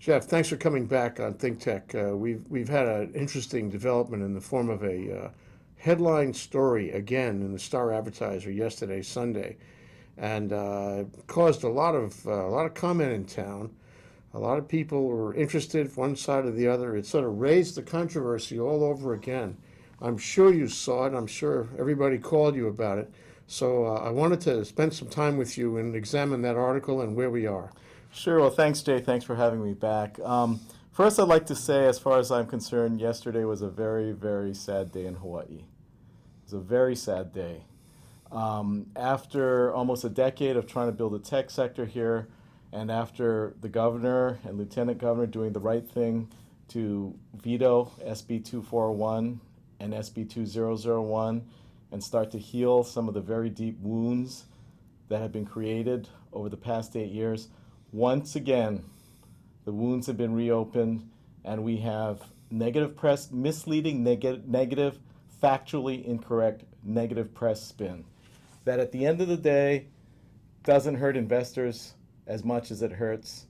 Jeff, thanks for coming back on ThinkTech. We've had an interesting development in the form of a headline story again in the Star Advertiser yesterday, Sunday, and caused a lot of comment in town. A lot of people were interested, one side or the other. It sort of raised the controversy all over again. I'm sure you saw it. I'm sure everybody called you about it. So I wanted to spend some time with you and examine that article and where we are. Sure. Well, thanks, Jay. Thanks for having me back. First, I'd like to say, as far as I'm concerned, yesterday was a very, very sad day in Hawaii. It was a very sad day. After almost a decade of trying to build a tech sector here, and after the governor and lieutenant governor doing the right thing to veto SB 2401 and SB 2001 and start to heal some of the very deep wounds that have been created over the past 8 years, once again, the wounds have been reopened, and we have negative press, misleading, negative, factually incorrect, negative press spin that at the end of the day doesn't hurt investors as much as it hurts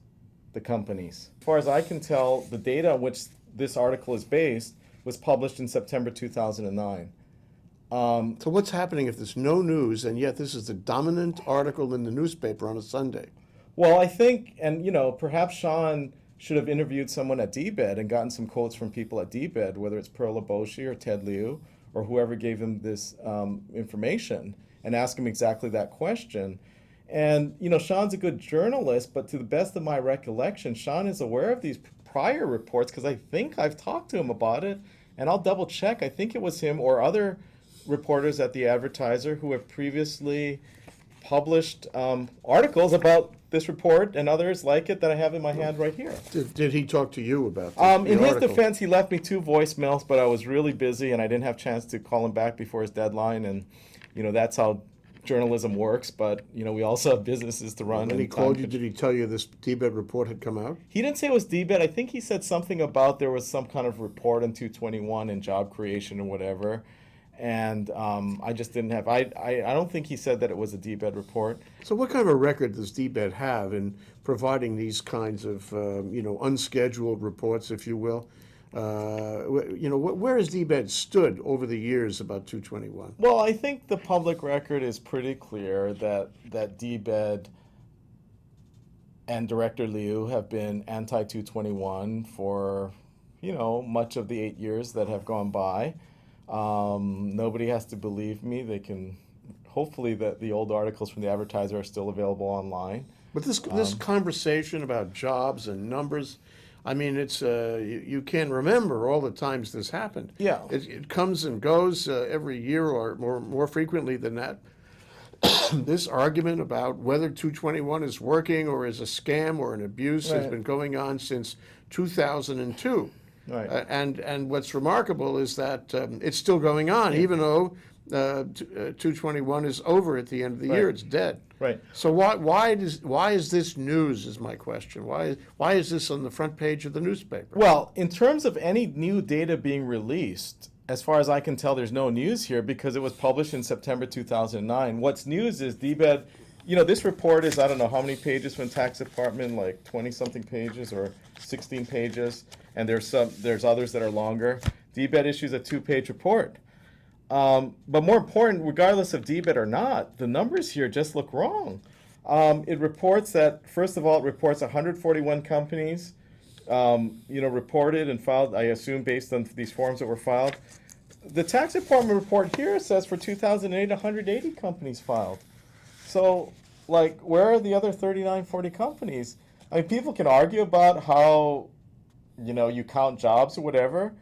the companies. As far as I can tell, the data on which this article is based was published in September 2009. So what's happening if there's no news and yet this is the dominant article in the newspaper on a Sunday? Well, I think, and perhaps Sean should have interviewed someone at DBED and gotten some quotes from people at DBED, whether it's Pearl Aboshi or Ted Liu or whoever gave him this information, and ask him exactly that question. And, Sean's a good journalist, but to the best of my recollection, Sean is aware of these prior reports because I think I've talked to him about it, and I'll double check. I think it was him or other reporters at the Advertiser who have previously published articles about this report and others like it that I have in my hand right here. Did he talk to you about in his defense, he left me 2 voicemails, but I was really busy and I didn't have a chance to call him back before his deadline. And, that's how journalism works. But, we also have businesses to run. When he called you, did he tell you this DBED report had come out? He didn't say it was DBED. I think he said something about there was some kind of report in 221 and job creation or whatever. And I just didn't have, I don't think he said that it was a DBED report. So what kind of a record does DBED have in providing these kinds of, unscheduled reports, if you will? Where has DBED stood over the years about 221? Well, I think the public record is pretty clear that DBED and Director Liu have been anti-221 for, much of the 8 years that have gone by. Nobody has to believe me. They can, hopefully that the old articles from the Advertiser are still available online. But this conversation about jobs and numbers, I mean, it's you can't remember all the times this happened. Yeah. It comes and goes every year or more frequently than that. This argument about whether 221 is working or is a scam or an abuse has been going on since 2002. Right. And what's remarkable is that it's still going on, even though 221 is over at the end of the year. It's dead. Right. So why is this news? Is my question. Why is this on the front page of the newspaper? Well, in terms of any new data being released, as far as I can tell, there's no news here because it was published in September 2009. What's news is DBED. This report is, I don't know how many pages from the tax department, like 20-something pages or 16 pages, and there's others that are longer. DBED issues a 2-page report. But more important, regardless of DBED or not, the numbers here just look wrong. It reports that, first of all, it reports 141 companies, reported and filed, I assume, based on these forms that were filed. The tax department report here says for 2008, 180 companies filed. So, where are the other 39, 40 companies? I mean, people can argue about how, you count jobs or whatever,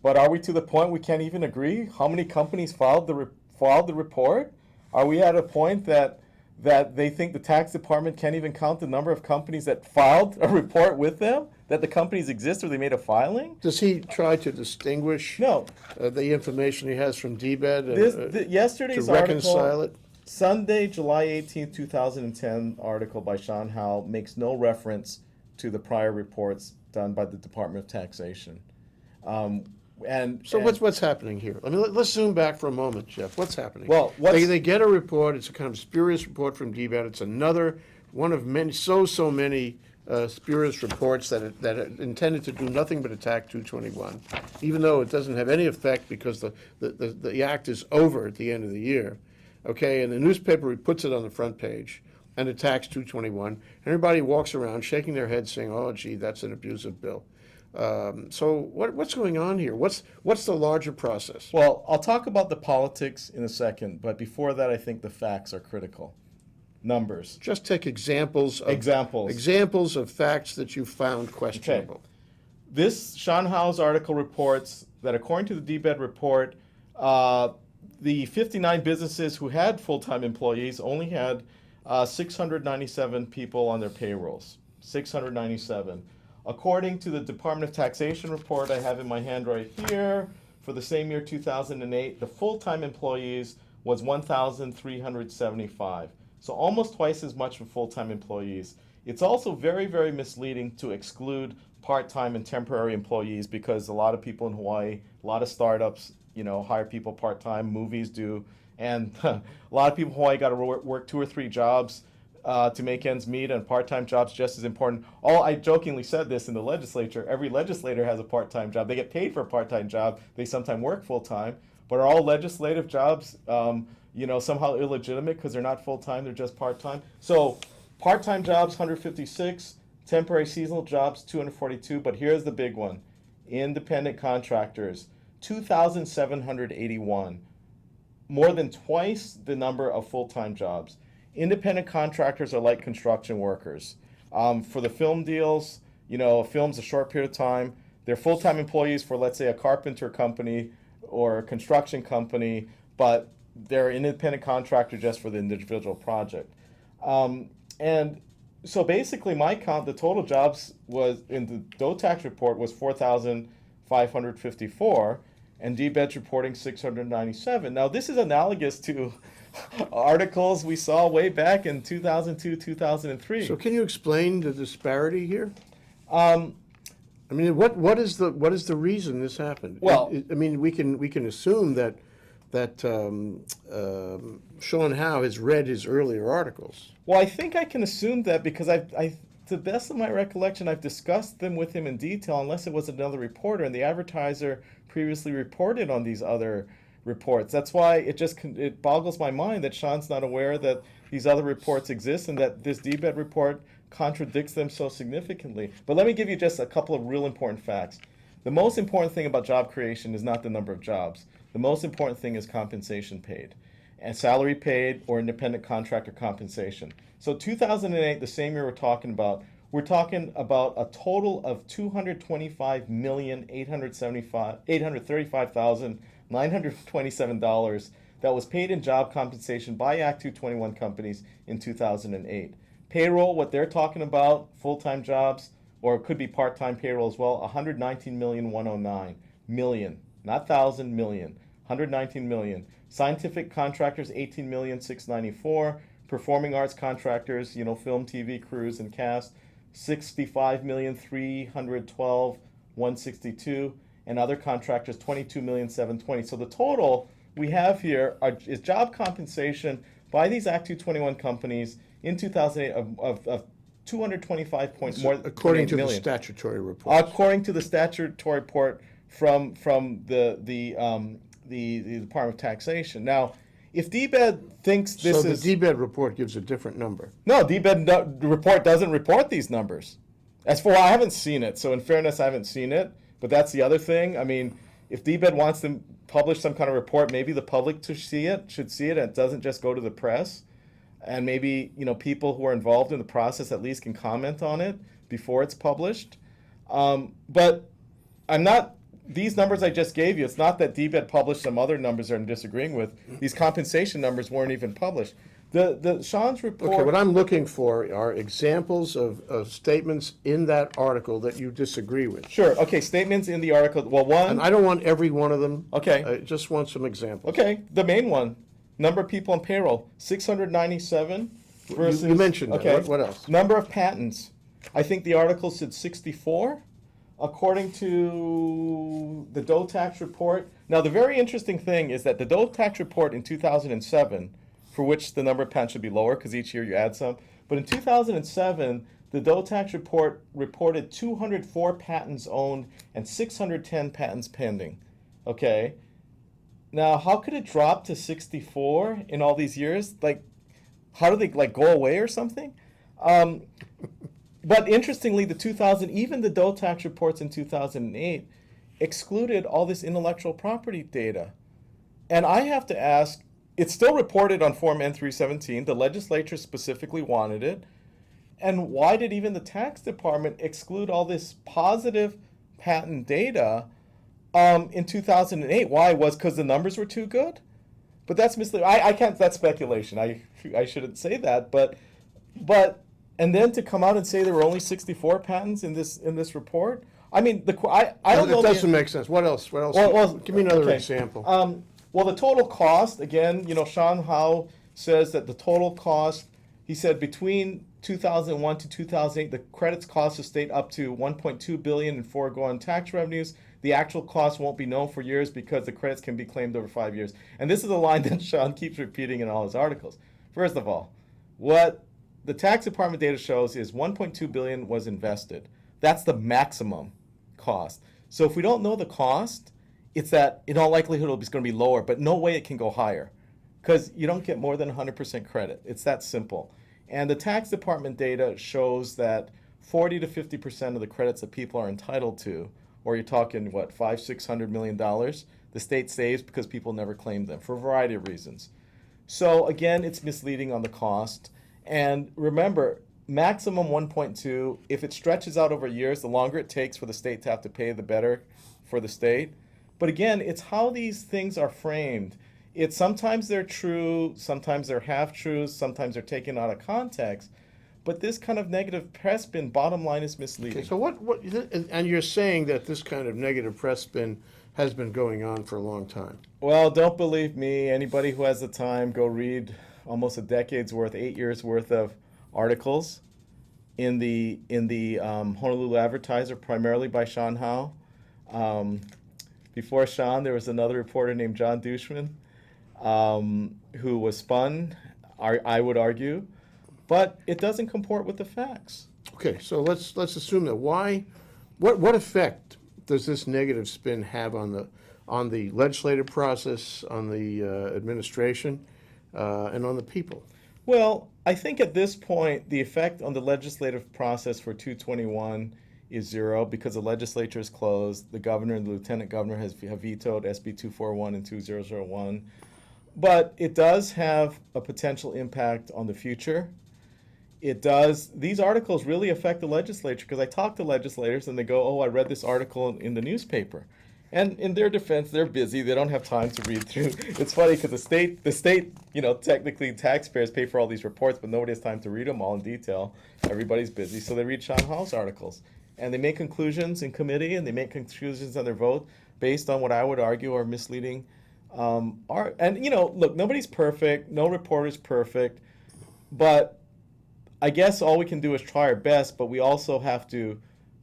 but are we to the point we can't even agree how many companies filed the report? Are we at a point that they think the tax department can't even count the number of companies that filed a report with them, that the companies exist or they made a filing? Does he try to distinguish the information he has from DBED yesterday's to reconcile it? Sunday, July 18, 2010 article by Sean Howell makes no reference to the prior reports done by the Department of Taxation. What's happening here? I mean, let's zoom back for a moment, Jeff. What's happening? Well, they get a report. It's a kind of spurious report from DBED. It's another one of many, so many spurious reports that are intended to do nothing but attack 221, even though it doesn't have any effect because the act is over at the end of the year. Okay, and the newspaper puts it on the front page and attacks 221. Everybody walks around shaking their heads saying, oh, gee, that's an abusive bill. So what's going on here? What's the larger process? Well, I'll talk about the politics in a second, but before that, I think the facts are critical. Numbers. Just take examples of facts that you found questionable. Okay. This Sean Howe's article reports that according to the DBED report, the 59 businesses who had full-time employees only had 697 people on their payrolls. 697. According to the Department of Taxation report I have in my hand right here, for the same year, 2008, the full-time employees was 1,375. So almost twice as much for full-time employees. It's also very, very misleading to exclude part-time and temporary employees because a lot of people in Hawaii, a lot of startups, hire people part-time, movies do, and a lot of people in Hawaii got to work 2 or 3 jobs to make ends meet, and part-time jobs just as important. I jokingly said this in the legislature. Every legislator has a part-time job. They get paid for a part-time job. They sometimes work full-time, but are all legislative jobs somehow illegitimate because they're not full-time, they're just part-time? So part-time jobs, 156, temporary seasonal jobs, 242, but here's the big one. Independent contractors, 2,781, more than twice the number of full-time jobs. Independent contractors are like construction workers. For the film deals, a film's a short period of time. They're full-time employees for, let's say, a carpenter company or a construction company, but they're an independent contractor just for the individual project. And so basically my count, the total jobs was in the DOE tax report was 4,554, and DBED's reporting 697. Now this is analogous to articles we saw way back in 2002, 2003. So can you explain the disparity here? I mean, what is the reason this happened? Well, I mean, we can assume that Sean Howe has read his earlier articles. Well, I think I can assume that because to the best of my recollection, I've discussed them with him in detail, unless it was another reporter, and the advertiser previously reported on these other reports. That's why it boggles my mind that Sean's not aware that these other reports exist and that this DBED report contradicts them so significantly. But let me give you just a couple of real important facts. The most important thing about job creation is not the number of jobs. The most important thing is compensation paid, and salary paid or independent contractor compensation. So 2008, the same year we're talking about a total of $225,835,927 that was paid in job compensation by Act 221 companies in 2008. Payroll, what they're talking about, full-time jobs, or it could be part-time payroll as well, 119,109 million, not thousand, million, 119 million. Scientific contractors, 18,694. Performing arts contractors, film, TV, crews, and cast, 65,312,162, and other contractors, 22,720. So the total we have here is job compensation by these Act 221 companies in 2008 of 225 point more according to million. the statutory report. According to the statutory report from the Department of Taxation. Now, if DBED thinks this is... So the DBED report gives a different number. No, DBED report doesn't report these numbers. I haven't seen it, so in fairness, I haven't seen it, but that's the other thing. I mean, if DBED wants to publish some kind of report, maybe the public should see it, and it doesn't just go to the press, and maybe, people who are involved in the process at least can comment on it before it's published. But these numbers I just gave you, it's not that DBED published some other numbers that I'm disagreeing with. These compensation numbers weren't even published. The Sean's report... Okay, what I'm looking for are examples of statements in that article that you disagree with. Sure, okay, statements in the article. Well, one... And I don't want every one of them. Okay. I just want some examples. Okay, the main one, number of people on payroll, 697 versus... You mentioned that. Okay. What else? Number of patents. I think the article said 64. According to the DOE tax report. Now, the very interesting thing is that the DOE tax report in 2007, for which the number of patents should be lower because each year you add some, but in 2007, the DOTAX report reported 204 patents owned and 610 patents pending. Okay. Now, how could it drop to 64 in all these years? Like, how do they like go away or something? Um, but interestingly, even the DOTAX reports in 2008 excluded all this intellectual property data. And I have to ask, it's still reported on Form N317. The legislature specifically wanted it. And why did even the tax department exclude all this positive patent data in 2008? Why? Was because the numbers were too good? But that's misleading. I can't. That's speculation. I shouldn't say that. But and then to come out and say there were only 64 patents in this report. I mean, I don't know. It doesn't make sense. What else? What else? Well, give me another okay. example. Well, the total cost, again, Sean Howe says that the total cost, he said between 2001 to 2008, the credits cost the state up to $1.2 billion in foregone tax revenues. The actual cost won't be known for years because the credits can be claimed over 5 years. And this is a line that Sean keeps repeating in all his articles. First of all, what the tax department data shows is $1.2 billion was invested. That's the maximum cost. So if we don't know the cost, it's that in all likelihood it's going to be lower, but no way it can go higher because you don't get more than 100% credit. It's that simple. And the tax department data shows that 40 to 50% of the credits that people are entitled to, or you're talking, what, $500-600 million, the state saves because people never claimed them for a variety of reasons. So again, it's misleading on the cost. And remember, maximum 1.2, if it stretches out over years, the longer it takes for the state to have to pay, the better for the state. But again, it's how these things are framed. It's sometimes they're true, sometimes they're half-truths, sometimes they're taken out of context. But this kind of negative press spin, bottom line, is misleading. Okay, so and you're saying that this kind of negative press spin has been going on for a long time. Well, don't believe me. Anybody who has the time, go read almost a decade's worth, 8 years worth of articles in the Honolulu Advertiser, primarily by Sean Howe. Before Sean, there was another reporter named John Dushman, who was spun, I would argue, but it doesn't comport with the facts. Okay, so let's assume that what effect does this negative spin have on the legislative process, on the administration, and on the people? Well, I think at this point, the effect on the legislative process for 221 is zero because the legislature is closed. The governor and the lieutenant governor have vetoed SB 241 and 2001. But it does have a potential impact on the future. It does. These articles really affect the legislature because I talk to legislators and they go, oh, I read this article in the newspaper. And in their defense, they're busy. They don't have time to read through. It's funny because the state, technically taxpayers pay for all these reports, but nobody has time to read them all in detail. Everybody's busy. So they read Sean Hall's articles. And they make conclusions in committee and they make conclusions on their vote based on what I would argue are misleading. Look, nobody's perfect. No reporter's perfect. But I guess all we can do is try our best, but we also have to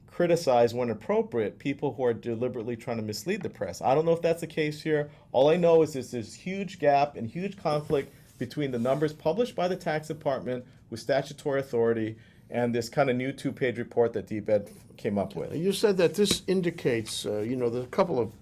criticize when appropriate people who are deliberately trying to mislead the press. I don't know if that's the case here. All I know is there's this huge gap and huge conflict between the numbers published by the tax department with statutory authority and this kind of new two-page report that DBED came up with. You said that this indicates, there's a couple of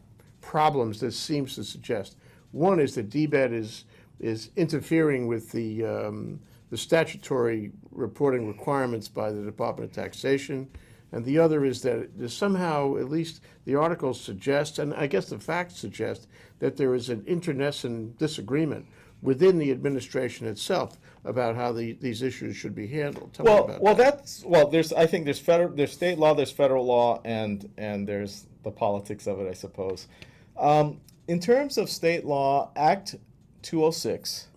problems this seems to suggest. One is that DBED is interfering with the statutory reporting requirements by the Department of Taxation, and the other is that there's somehow, at least the articles suggest, and I guess the facts suggest, that there is an internecine disagreement within the administration itself about how these issues should be handled. Tell me about that. There's state law, there's federal law, and there's the politics of it, I suppose. In terms of state law, Act 206,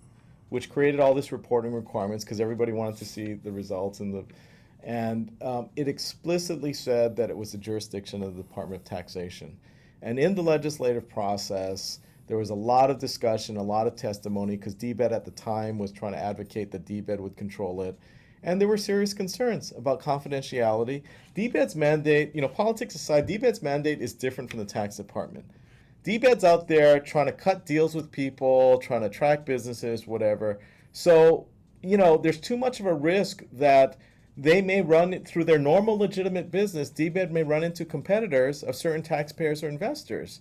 which created all this reporting requirements because everybody wanted to see the results and it explicitly said that it was the jurisdiction of the Department of Taxation. And in the legislative process, there was a lot of discussion, a lot of testimony, because DBED at the time was trying to advocate that DBED would control it. And there were serious concerns about confidentiality. DBED's mandate, politics aside, DBED's mandate is different from the tax department. DBED's out there trying to cut deals with people, trying to attract businesses, whatever. So, there's too much of a risk that they may run it through their normal legitimate business. DBED may run into competitors of certain taxpayers or investors.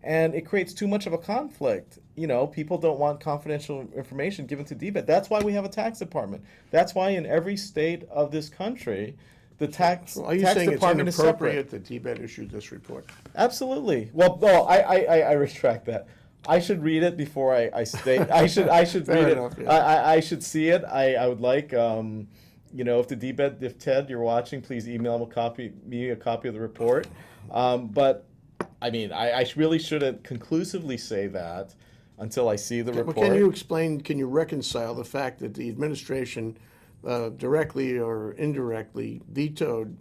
And it creates too much of a conflict. People don't want confidential information given to DBED. That's why we have a tax department. That's why in every state of this country, the tax Well, are you tax saying it's department is separate. inappropriate that DBED issued this report? Absolutely. Well, no, I retract that. I should read it before I state. I should Fair read enough, it. yeah. I should see it. I would like if the DBED, if Ted, you're watching, please email me a copy of the report. But I mean, I really shouldn't conclusively say that until I see the Well, report. can you reconcile the fact that the administration directly or indirectly vetoed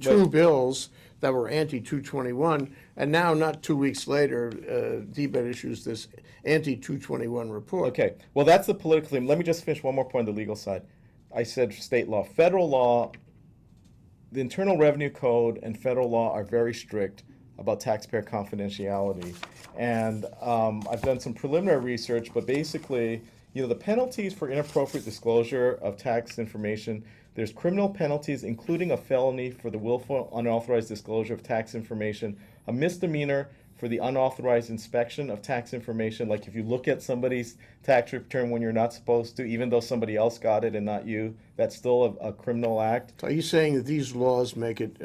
two bills that were anti-221, and now, not 2 weeks later, DBED issues this anti-221 report? Okay, well, that's the political. Let me just finish one more point on the legal side. I said state law. Federal law, the Internal Revenue Code and federal law are very strict about taxpayer confidentiality. And I've done some preliminary research, but basically, the penalties for inappropriate disclosure of tax information, there's criminal penalties, including a felony for the willful unauthorized disclosure of tax information, a misdemeanor for the unauthorized inspection of tax information, like if you look at somebody's tax return when you're not supposed to, even though somebody else got it and not you, that's still a criminal act. So are you saying that these laws make it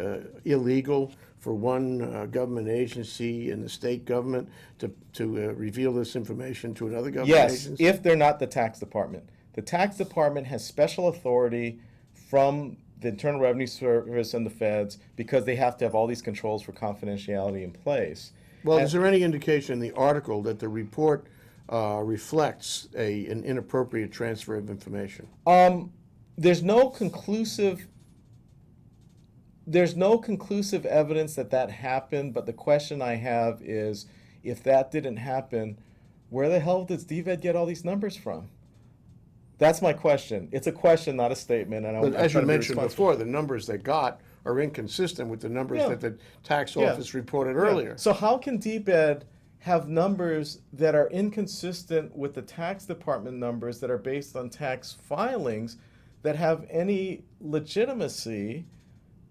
illegal for one government agency in the state government to reveal this information to another government Yes, agency? if they're not the tax department. The tax department has special authority from the Internal Revenue Service and the feds because they have to have all these controls for confidentiality in place. Well, is there any indication in the article that the report reflects an inappropriate transfer of information? There's no conclusive evidence that happened, but the question I have is, if that didn't happen, where the hell does DVED get all these numbers from? That's my question. It's a question, not a statement. And But as you mentioned before, the numbers they got are inconsistent with the numbers that the tax office reported earlier. So how can DBED have numbers that are inconsistent with the tax department numbers that are based on tax filings that have any legitimacy?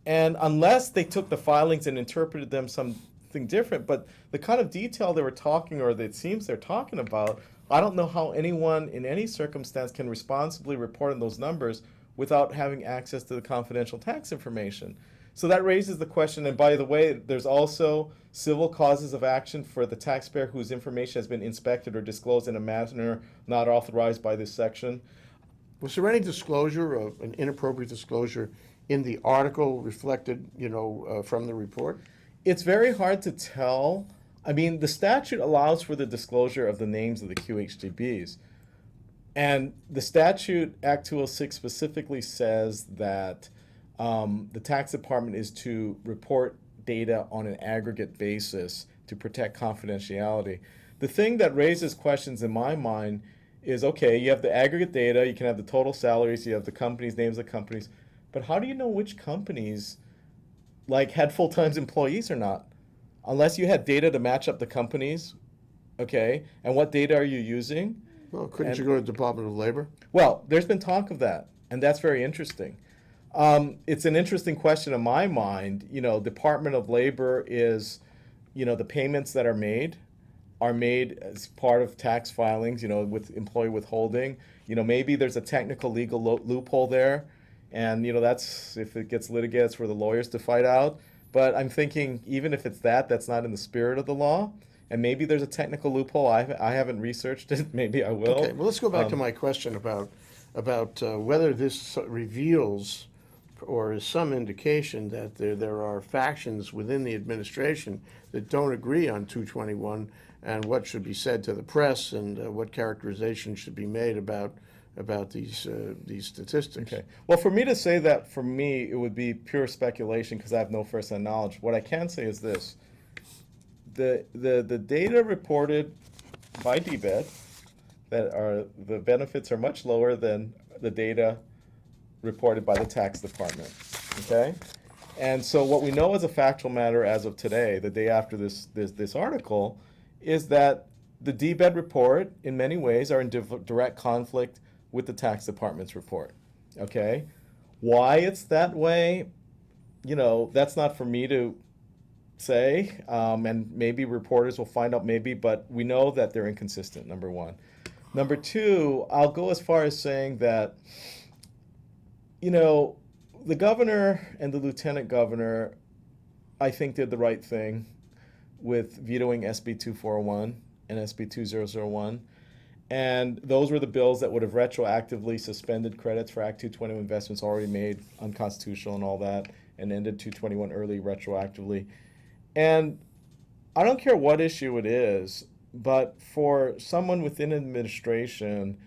And unless they took the filings and interpreted them something different, but the kind of detail they were talking, or that it seems they're talking about, I don't know how anyone in any circumstance can responsibly report on those numbers without having access to the confidential tax information. So that raises the question, and by the way, there's also civil causes of action for the taxpayer whose information has been inspected or disclosed in a manner not authorized by this section. Was there any disclosure of an inappropriate disclosure in the article reflected, from the report? It's very hard to tell. I mean, the statute allows for the disclosure of the names of the QHDBs. And the statute, Act 206, specifically says that the tax department is to report data on an aggregate basis to protect confidentiality. The thing that raises questions in my mind is, okay, you have the aggregate data, you can have the total salaries, you have the companies, names of companies, but how do you know which companies had full-time employees or not? Unless you had data to match up the companies, okay, and what data are you using? Well, couldn't you go to the Department of Labor? Well, there's been talk of that, and that's very interesting. It's an interesting question in my mind. Department of Labor is, the payments that are made as part of tax filings, with employee withholding. Maybe there's a technical legal loophole there, and, that's, if it gets litigated, it's for the lawyers to fight out. But I'm thinking, even if it's that's not in the spirit of the law, and maybe there's a technical loophole. I haven't researched it. Maybe I will. Okay, well, let's go back to my question about whether this reveals or is some indication that there are factions within the administration that don't agree on 221 and what should be said to the press and what characterization should be made about these statistics. Okay. Well, for me to say that, for me, it would be pure speculation because I have no first-hand knowledge. What I can say is this. The data reported by DBED, the benefits are much lower than the data reported by the tax department, okay? And so what we know as a factual matter as of today, the day after this article, is that the DBED report, in many ways, are in direct conflict with the tax department's report, okay? Why it's that way, that's not for me to say, and maybe reporters will find out, maybe, but we know that they're inconsistent, number one. Number two, I'll go as far as saying that, the governor and the lieutenant governor, I think, did the right thing with vetoing SB 2401 and SB 2001. And those were the bills that would have retroactively suspended credits for Act 221 investments already made unconstitutional and all that, and ended 221 early retroactively. And I don't care what issue it is, but for someone within administration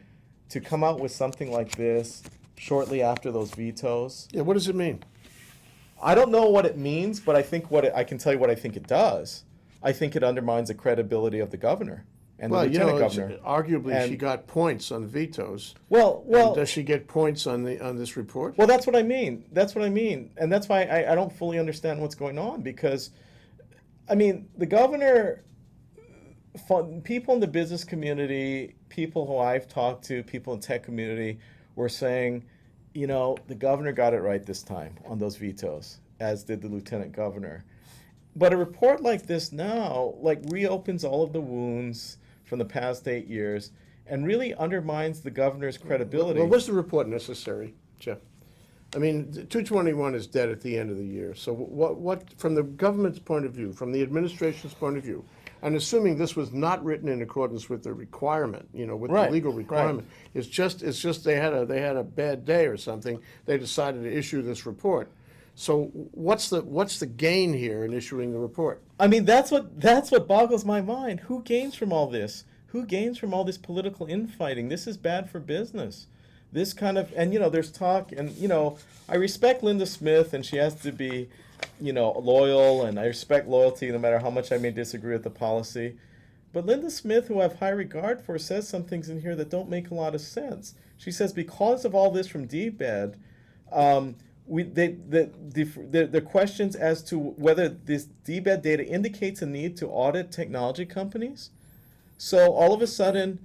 to come out with something like this shortly after those vetoes. Yeah, what does it mean? I don't know what it means, but I think I can tell you what I think it does. I think it undermines the credibility of the governor and the lieutenant governor. Arguably, she got points on the vetoes. Well, and does she get points on this report? Well, that's what I mean. And that's why I don't fully understand what's going on, because, the governor, people in the business community, people who I've talked to, people in tech community, were saying, the governor got it right this time on those vetoes, as did the lieutenant governor. But a report like this now, reopens all of the wounds from the past 8 years and really undermines the governor's credibility. Well, was the report necessary, Jeff? 221 is dead at the end of the year. So what from the government's point of view, from the administration's point of view, and assuming this was not written in accordance with the requirement, with the legal requirement, it's just they had a bad day or something. They decided to issue this report. So what's the gain here in issuing the report? That's what boggles my mind. Who gains from all this? Who gains from all this political infighting? This is bad for business. This kind of, and there's talk, and I respect Linda Smith, and she has to be, loyal, and I respect loyalty no matter how much I may disagree with the policy. But Linda Smith, who I have high regard for, says some things in here that don't make a lot of sense. She says because of all this from DBED, the questions as to whether this DBED data indicates a need to audit technology companies. So all of a sudden,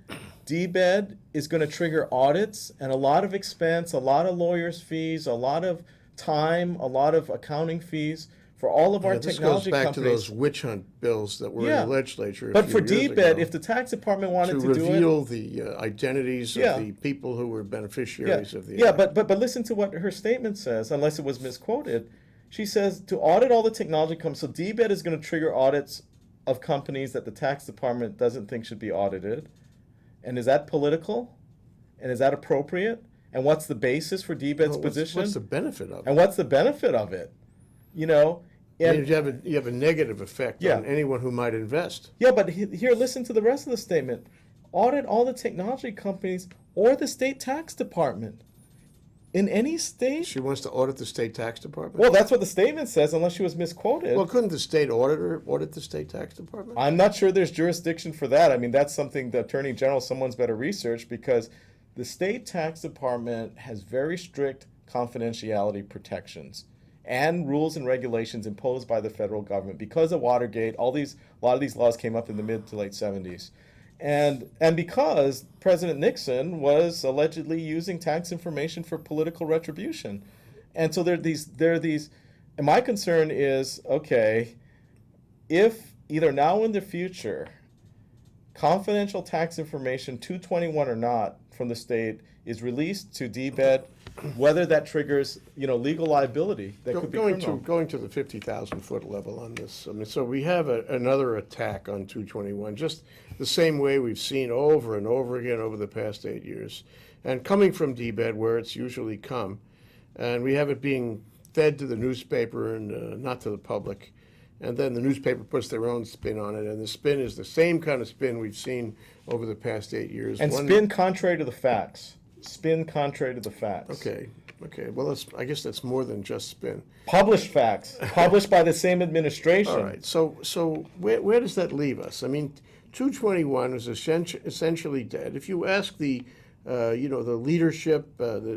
DBED is going to trigger audits and a lot of expense, a lot of lawyers' fees, a lot of time, a lot of accounting fees for all of our technology companies. This goes back to those witch hunt bills that were in the legislature But for DBED, if the tax department wanted to do it, to reveal the identities of the people who were beneficiaries of the act. But listen to what her statement says, unless it was misquoted. She says to audit all the technology companies. So DBED is going to trigger audits of companies that the tax department doesn't think should be audited. And is that political? And is that appropriate? And what's the basis for DBED's position? What's the benefit of it? And what's the benefit of it? And you have a negative effect on anyone who might invest. Yeah, but here, listen to the rest of the statement. Audit all the technology companies or the state tax department. In any state? She wants to audit the state tax department? Well, that's what the statement says, unless she was misquoted. Well, couldn't the state auditor audit the state tax department? I'm not sure there's jurisdiction for that. That's something the Attorney General, someone's better research, because the state tax department has very strict confidentiality protections and rules and regulations imposed by the federal government because of Watergate. A lot of these laws came up in the mid to late 70s. And because President Nixon was allegedly using tax information for political retribution. And so there are these, and my concern is, okay, if either now or in the future, confidential tax information, 221 or not, from the state is released to DBED, whether that triggers, legal liability that could be criminal. Going to the 50,000-foot level on this. So we have another attack on 221, just the same way we've seen over and over again over the past 8 years, and coming from DBED, where it's usually come, and we have it being fed to the newspaper and not to the public, and then the newspaper puts their own spin on it, and the spin is the same kind of spin we've seen over the past 8 years. And spin contrary to the facts. Spin contrary to the facts. Okay. Well, I guess that's more than just spin. Published facts, published by the same administration. All right. So where does that leave us? 221 is essentially dead. If you ask the leadership,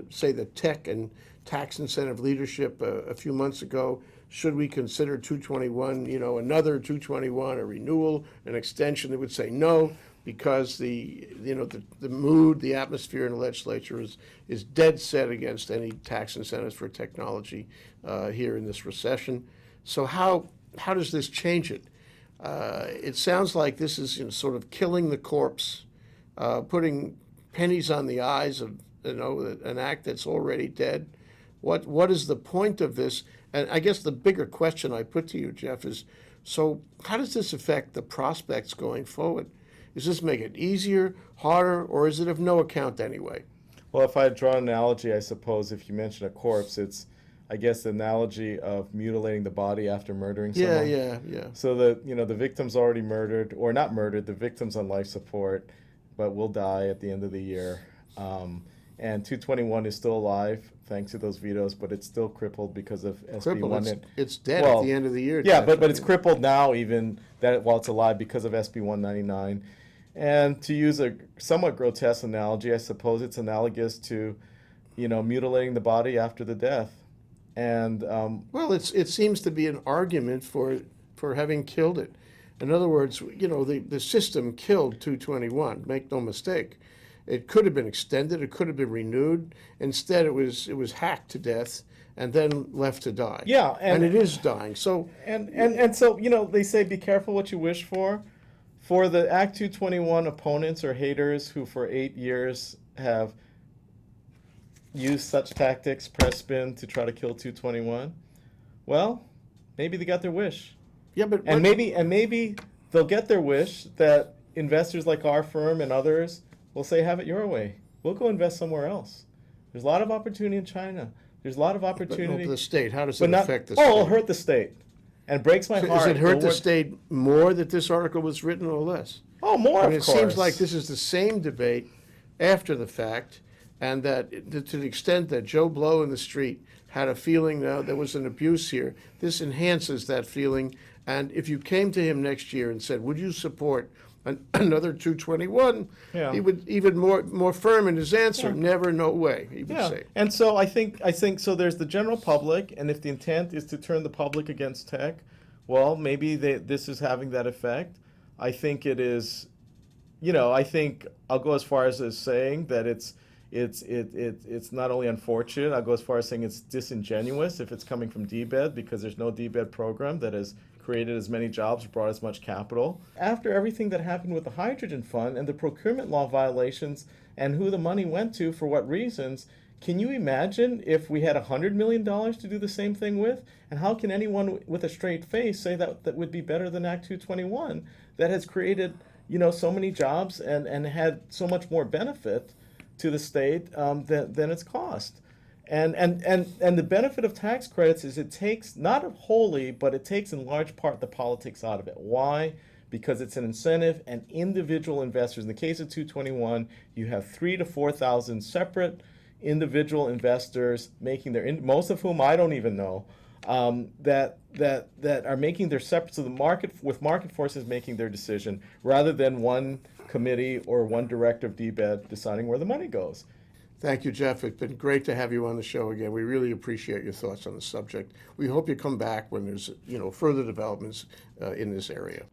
say the tech and tax incentive leadership a few months ago, should we consider 221, another 221, a renewal, an extension, they would say no. because the mood, the atmosphere in the legislature is dead set against any tax incentives for technology here in this recession. So how does this change it? It sounds like this is sort of killing the corpse, putting pennies on the eyes of an act that's already dead. What is the point of this? And I guess the bigger question I put to you, Jeff, is so how does this affect the prospects going forward? Does this make it easier, harder, or is it of no account anyway? Well, if I draw an analogy, I suppose if you mention a corpse, it's, I guess, the analogy of mutilating the body after murdering someone. Yeah. So the victim's already murdered, or not murdered, the victim's on life support, but will die at the end of the year. And 221 is still alive thanks to those vetoes, but it's still crippled because of SB 1. It's dead at the end of the year. Yeah, but it's crippled now even that while it's alive because of SB 199. And to use a somewhat grotesque analogy, I suppose it's analogous to, mutilating the body after the death. And well, it seems to be an argument for having killed it. In other words, the system killed 221. Make no mistake. It could have been extended. It could have been renewed. Instead, it was hacked to death and then left to die. Yeah, and it is dying. So and so they say be careful what you wish for. For the Act 221 opponents or haters who for 8 years have used such tactics, press spin, to try to kill 221, well, maybe they got their wish. Yeah, but maybe they'll get their wish that investors like our firm and others will say, have it your way. We'll go invest somewhere else. There's a lot of opportunity in China. There's a lot of opportunity. But the state, how does it affect the state? state? Oh, it'll hurt the state. And it breaks my heart. Does it hurt the state more that this article was written or less? Oh, more, of course. It seems like this is the same debate after the fact, and that to the extent that Joe Blow in the street had a feeling that there was an abuse here, this enhances that feeling. And if you came to him next year and said, would you support another 221, he would even more firm in his answer. Never, no way, he would say. And so I think so. There's the general public, and if the intent is to turn the public against tech, well, maybe this is having that effect. I think it is. I think I'll go as far as saying that it's not only unfortunate. I'll go as far as saying it's disingenuous if it's coming from DBED, because there's no DBED program that has created as many jobs, brought as much capital. After everything that happened with the hydrogen fund and the procurement law violations and who the money went to for what reasons, can you imagine if we had $100 million to do the same thing with? And how can anyone with a straight face say that would be better than Act 221 that has created so many jobs and had so much more benefit to the state than its cost? And the benefit of tax credits is it takes, not wholly, but it takes in large part the politics out of it. Why? Because it's an incentive, and individual investors, in the case of 221, you have 3,000 to 4,000 separate individual investors making most of whom I don't even know, that are making their separate, so the market forces making their decision rather than one committee or one director of DBED deciding where the money goes. Thank you, Jeff. It's been great to have you on the show again. We really appreciate your thoughts on the subject. We hope you come back when there's further developments in this area.